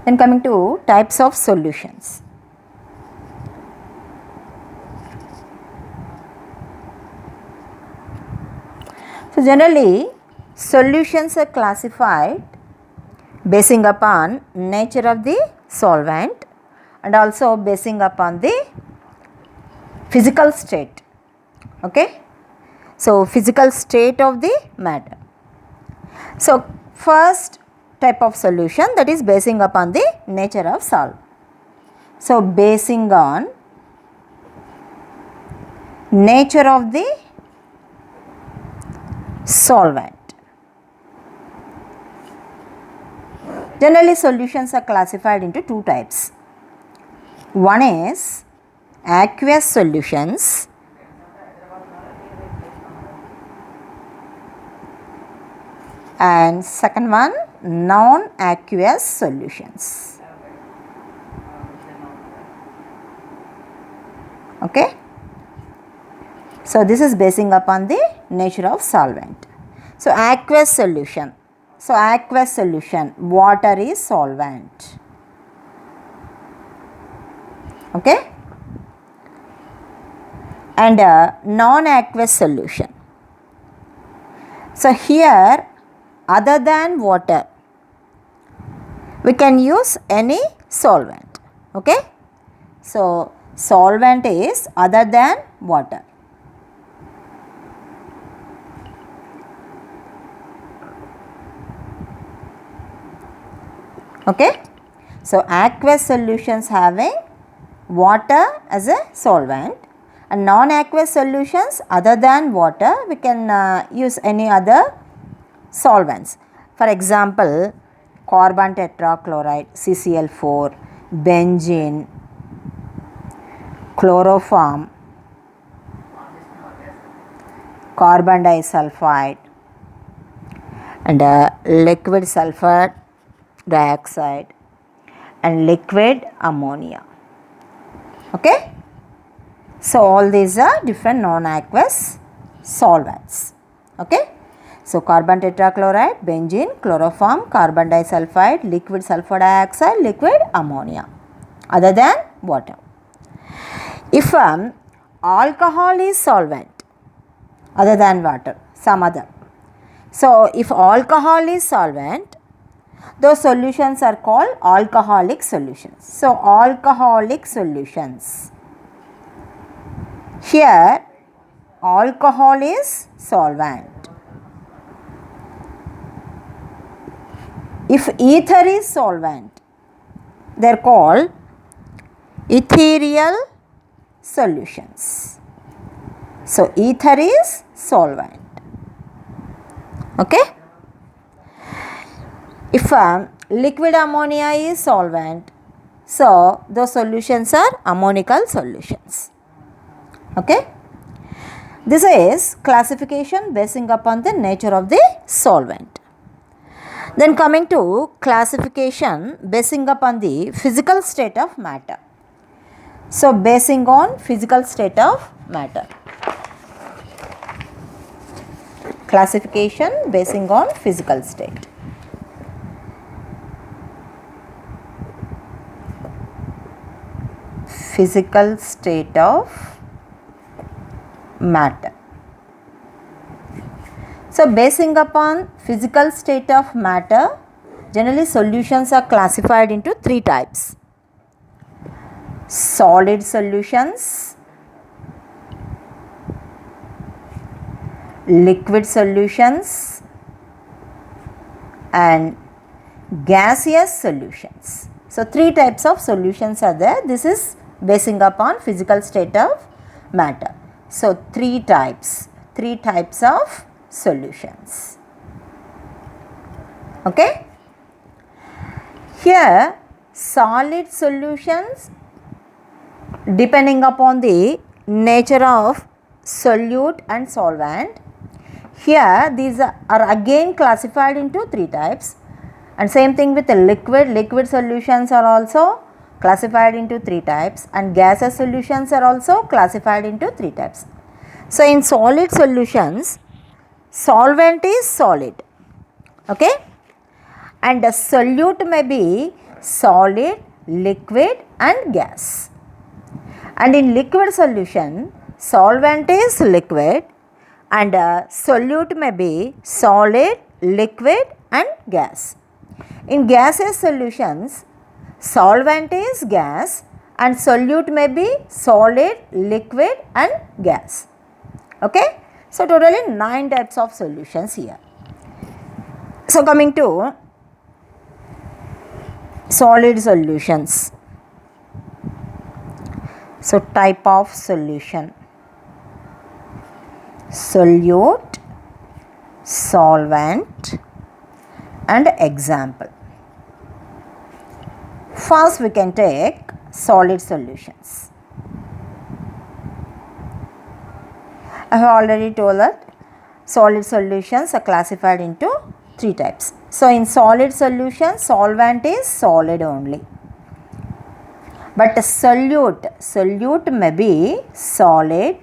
Then coming to types of solutions. So generally solutions are classified basing upon nature of the solvent and also basing upon the physical state. Okay. So physical state of the matter. So first type of solution, that is basing upon the nature of solvent. So basing on nature of the solvent. Generally solutions are classified into two types. One is aqueous solutions and second one non-aqueous solutions. Okay. So this is basing upon the nature of solvent. So aqueous solution. So aqueous solution, water is solvent. Okay. And non-aqueous solution. So here other than water we can use any solvent. Okay. So solvent is other than water. Okay. So aqueous solutions having water as a solvent and non-aqueous solutions other than water we can use any other solvents. For example, carbon tetrachloride CCl4, benzene, chloroform, carbon disulfide and liquid sulfur dioxide and liquid ammonia. Okay. So all these are different non-aqueous solvents. Okay. So carbon tetrachloride, benzene, chloroform, carbon disulfide, liquid sulfur dioxide, liquid ammonia other than water. If alcohol is solvent other than water, some other. So if alcohol is solvent, those solutions are called alcoholic solutions. So alcoholic solutions. Here alcohol is solvent. If ether is solvent, they are called ethereal solutions. So ether is solvent. Okay. If liquid ammonia is solvent, so those solutions are ammonical solutions. Okay. This is classification basing upon the nature of the solvent. Then coming to classification basing upon the physical state of matter. So basing on physical state of matter. Classification basing on physical state. Physical state of matter. So basing upon physical state of matter, generally solutions are classified into three types. Solid solutions, liquid solutions and gaseous solutions. So three types of solutions are there. This is basing upon physical state of matter. So three types of solutions. Okay. Here solid solutions, depending upon the nature of solute and solvent. Here these are again classified into three types, and same thing with the liquid solutions are also classified into three types, and gaseous solutions are also classified into three types. So in solid solutions, solvent is solid, okay, and the solute may be solid, liquid and gas. And in liquid solution, solvent is liquid and solute may be solid, liquid and gas. In gaseous solutions, solvent is gas and solute may be solid, liquid and gas. Okay. So, totally 9 types of solutions here. So, coming to solid solutions. So, type of solution: solute, solvent and example. First we can take solid solutions. I have already told that solid solutions are classified into 3 types. So, in solid solution, solvent is solid only. But solute may be solid,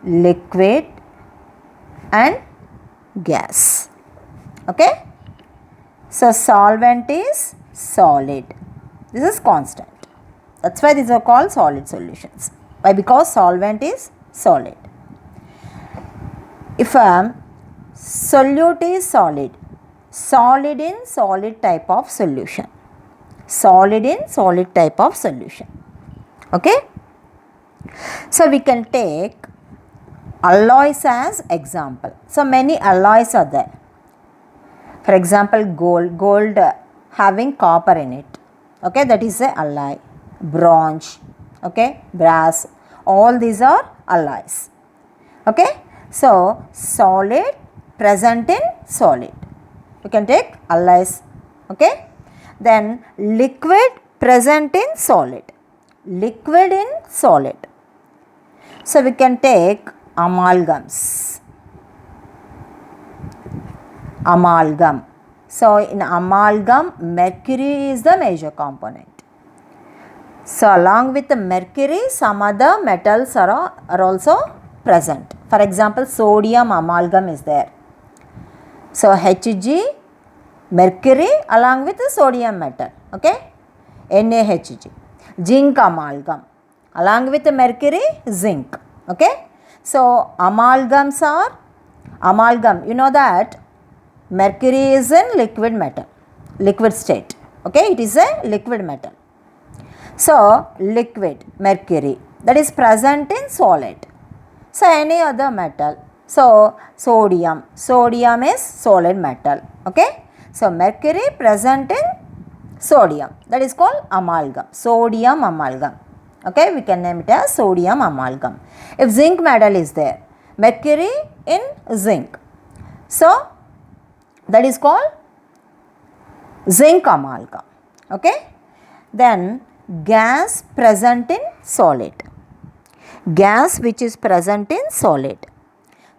liquid and gas. Okay. So, solvent is solid. This is constant. That's why these are called solid solutions. Why? Because solvent is solid. If a solute is solid, solid in solid type of solution. Solid in solid type of solution. Okay. So, we can take alloys as example. So, many alloys are there. For example, gold having copper in it. Okay, that is a alloy. Bronze, okay, brass, all these are alloys. Okay. So, solid present in solid. You can take alloys. Okay. Then liquid present in solid. Liquid in solid. So, we can take amalgams. Amalgam. So, in amalgam, mercury is the major component. So, along with the mercury, some other metals are also present. For example, sodium amalgam is there. So, Hg, mercury along with the sodium metal. Okay, NaHg. Zinc amalgam along with the mercury, zinc. Okay. So, amalgams are amalgam. You know that mercury is in liquid metal, liquid state. Okay, it is a liquid metal. So, liquid mercury that is present in solid. So, any other metal. So, sodium is solid metal. Okay. So, mercury present in sodium, that is called amalgam, sodium amalgam. Okay, we can name it as sodium amalgam. If zinc metal is there, mercury in zinc, so that is called zinc amalgam. Okay. Then gas present in solid. Gas which is present in solid.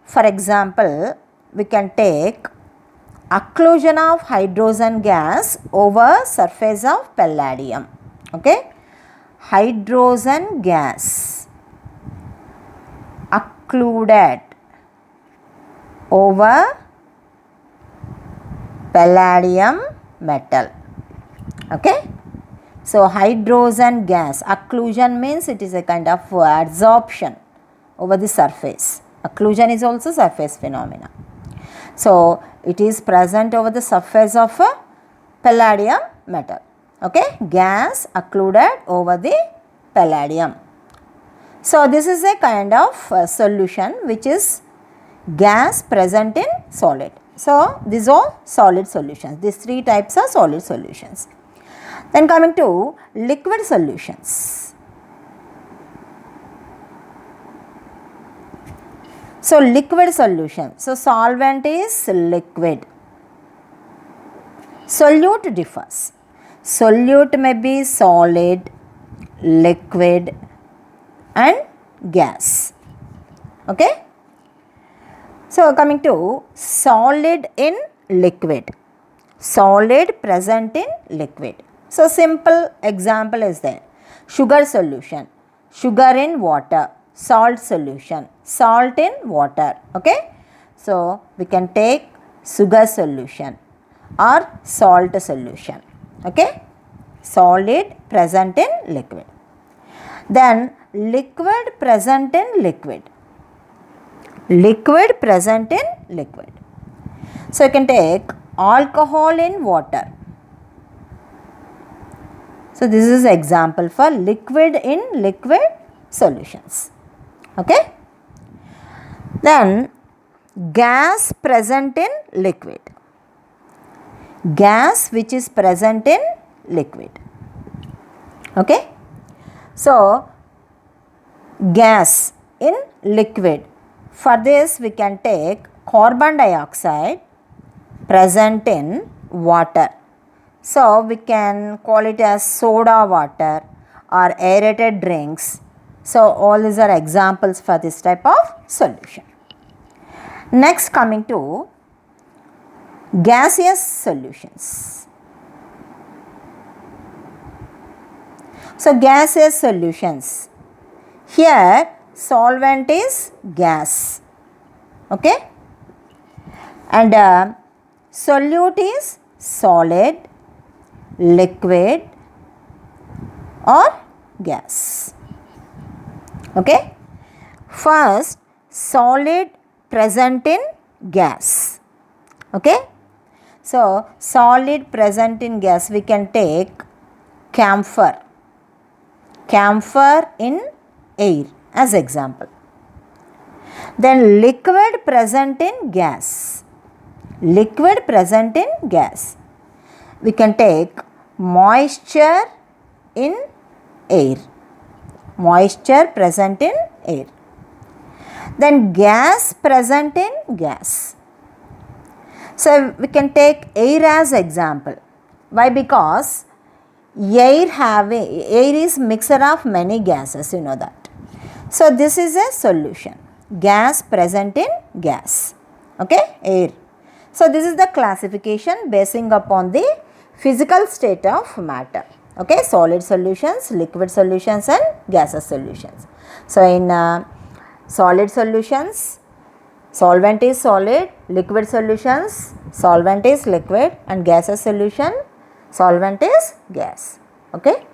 For example, we can take occlusion of hydrogen gas over surface of palladium. Okay. Hydrogen gas occluded over palladium metal. Okay. So, hydrogen gas, occlusion means it is a kind of adsorption over the surface. Occlusion is also surface phenomena. So, it is present over the surface of a palladium metal. Okay, gas occluded over the palladium. So, this is a kind of solution which is gas present in solid. So, these are solid solutions. These 3 types are solid solutions. Then coming to liquid solutions. So, liquid solution. So, solvent is liquid. Solute differs. Solute may be solid, liquid and gas. Okay. So, coming to solid in liquid. Solid present in liquid. So, simple example is there. Sugar solution. Sugar in water. Salt solution. Salt in water. Okay. So, we can take sugar solution or salt solution. Okay. solid present in liquid. Then liquid present in liquid. Liquid present in liquid. So you can take alcohol in water. So this is example for liquid in liquid solutions. Okay. Then gas present in liquid. Gas which is present in liquid. Okay. So gas in liquid. For this we can take carbon dioxide present in water. So we can call it as soda water or aerated drinks. So all these are examples for this type of solution. Next, coming to gaseous solutions. So gaseous solutions. Here solvent is gas. Okay. And solute is solid, liquid or gas. Okay. First, solid present in gas. Okay. So solid present in gas, we can take camphor. Camphor in air as example. Then liquid present in gas. Liquid present in gas. We can take moisture in air. Moisture present in air. Then gas present in gas. So we can take air as example. Why? Because air is mixture of many gases, you know that. So this is a solution. Gas present in gas. Okay, air. So this is the classification basing upon the physical state of matter. Okay, solid solutions, liquid solutions and gaseous solutions. So in solid solutions, solvent is solid, liquid solutions, solvent is liquid and gaseous solution, solvent is gas. Okay.